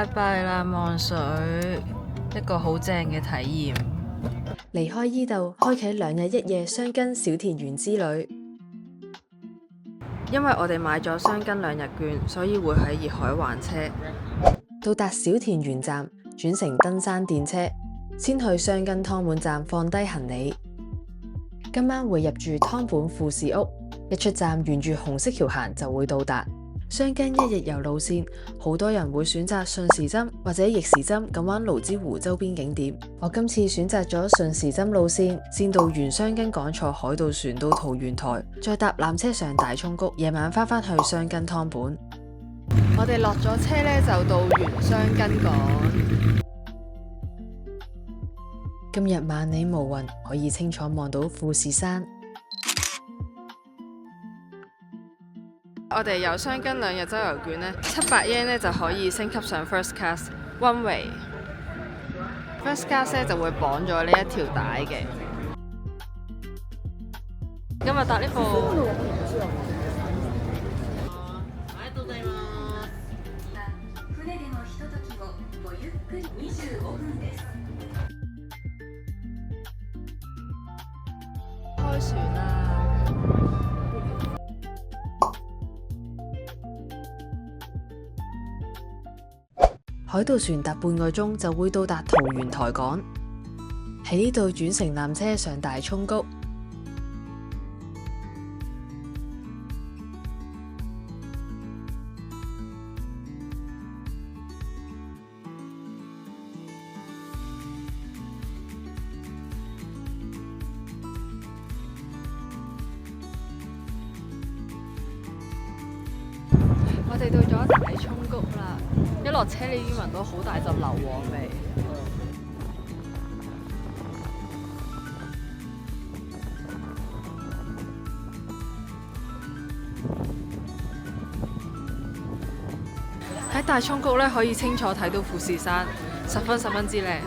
拜拜啦，望水，一個好正嘅體驗。離開伊豆，開啟2日1夜箱根小田園之旅。因為我哋買咗箱根2日券，所以會喺熱海還車。到達小田園站，轉乘登山電車，先去箱根湯本站放低行李。今晚會入住湯本富士屋，一出站沿住紅色橋行就會到達。箱根1日遊路線，好多人會選擇順時針或者逆時針咁玩蘆之湖周邊景點。我今次選擇咗順時針路線，先到完箱根趕坐海盜船到桃園台，再搭纜車上大涌谷，夜晚返去箱根湯本。我哋落咗車呢，就到完箱根港。今日萬里無雲，可以清楚望到富士山。我哋有箱根2日周遊券呢，700 yen 呢就可以升級上 First Class One Way。First Class 呢就會綁咗呢一條帶嘅。今日搭呢部。開船啦！海盜船搭半個鐘就會到達桃園台港，喺呢度轉乘纜車上大涌谷。我哋到咗大涌谷啦，一落車你已經聞到好大陣硫磺味。喺大涌谷咧可以清楚睇到富士山，十分之靚。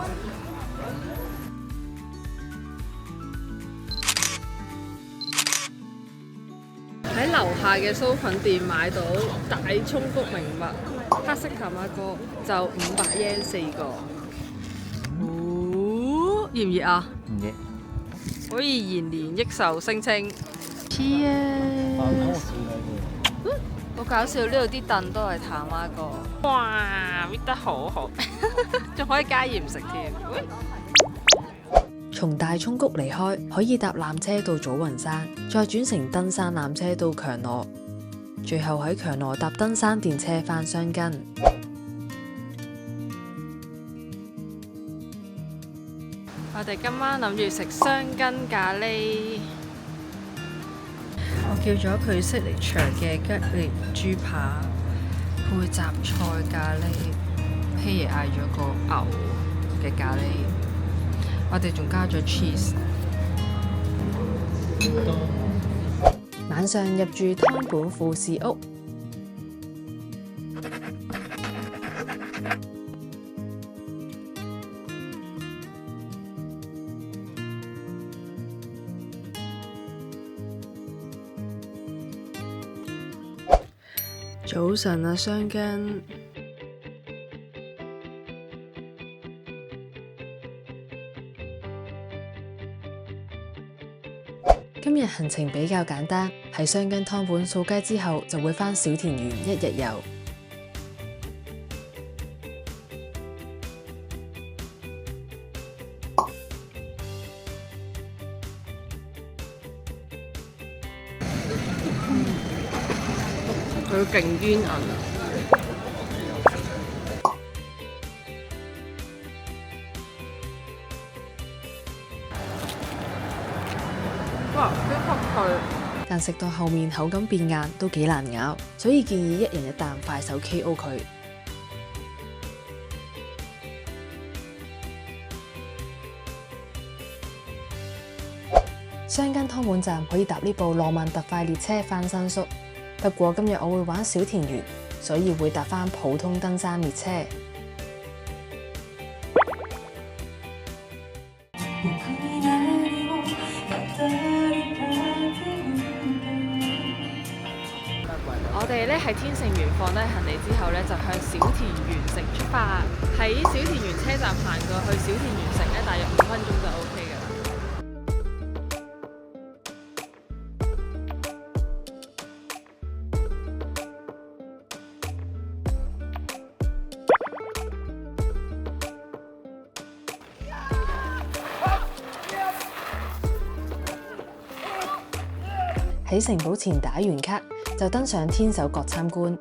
喺樓下嘅酥粉店買到大涌谷名物黑色淡媽哥，就500 yen 4個。熱唔熱啊？唔熱。可以延年益壽聲稱。Cheers！好搞笑，呢度啲凳都係淡媽哥。哇，搣得好好，仲可以加鹽食添。從大涌谷離開，可以搭纜車到祖雲山，再轉乘登山纜車到強羅，最後喺強羅搭登山電車返箱根。我哋今晚諗住食箱根咖喱，我叫咗佢signature嘅吉列豬扒配雜菜咖喱，希爺嗌咗個牛嘅咖喱。我哋仲加咗 cheese。晚上入住湯本富士屋，早晨啊，箱根。今日行程比較簡單，喺箱根湯本掃街之後，就會返小田園1日遊。佢勁堅韌啊！哇，啲濕脆。但食到後面口感變硬都幾難咬，所以建議1人1啖快手 KO 佢。箱根湯本站可以搭呢部浪漫特快列車返新宿，不過今日我會玩小田園，所以會搭返普通登山列車。哋咧喺天盛園放低行李之後咧，就向小田園城出發。喺小田園車站行過去小田園城咧，大約5分鐘就 OK 㗎啦。喺城堡前打完卡，就登上天守閣參觀。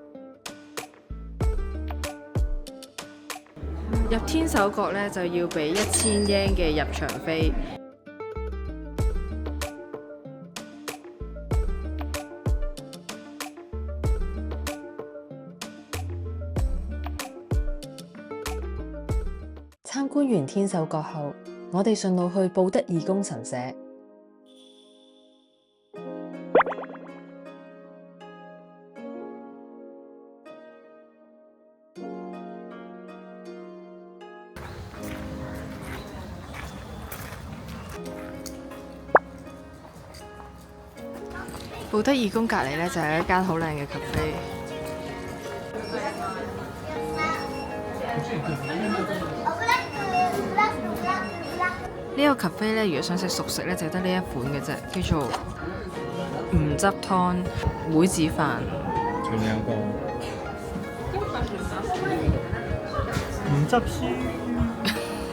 入天守閣咧就要俾1000yen嘅入場費。參觀完天守閣後，我哋順路去布德義宮神社。布德義宮隔離咧就係一間好靚嘅 cafe。呢個 cafe 咧，如果想食熟食咧，就得呢一款嘅啫，叫做唔汁湯妹子飯。仲有個唔汁絲。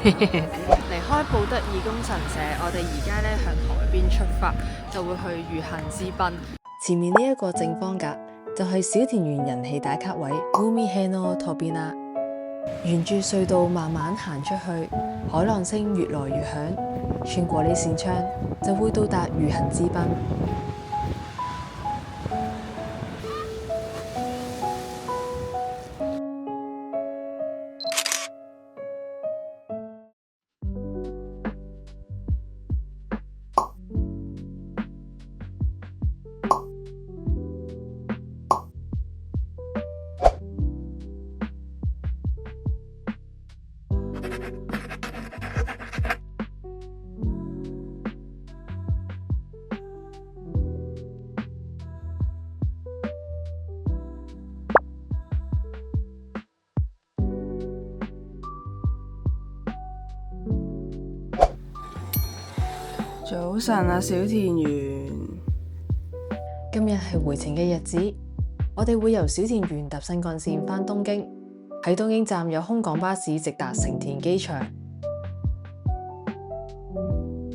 離開布德義宮神社，我哋而家咧向海邊出發，就會去御恆之濱。前面呢一個正方格就係小田園人氣打卡位 Umi no Tobina。沿住隧道慢慢行出去，海浪聲越來越響，穿過呢扇窗就會到達御恆之濱。早晨啊，小田園。今日係回程嘅日子，我哋會由小田園搭新幹線返東京。喺東京站有空港巴士直達成田機場。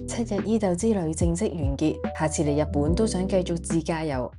7日伊豆之旅正式完結，下次嚟日本都想繼續自駕遊。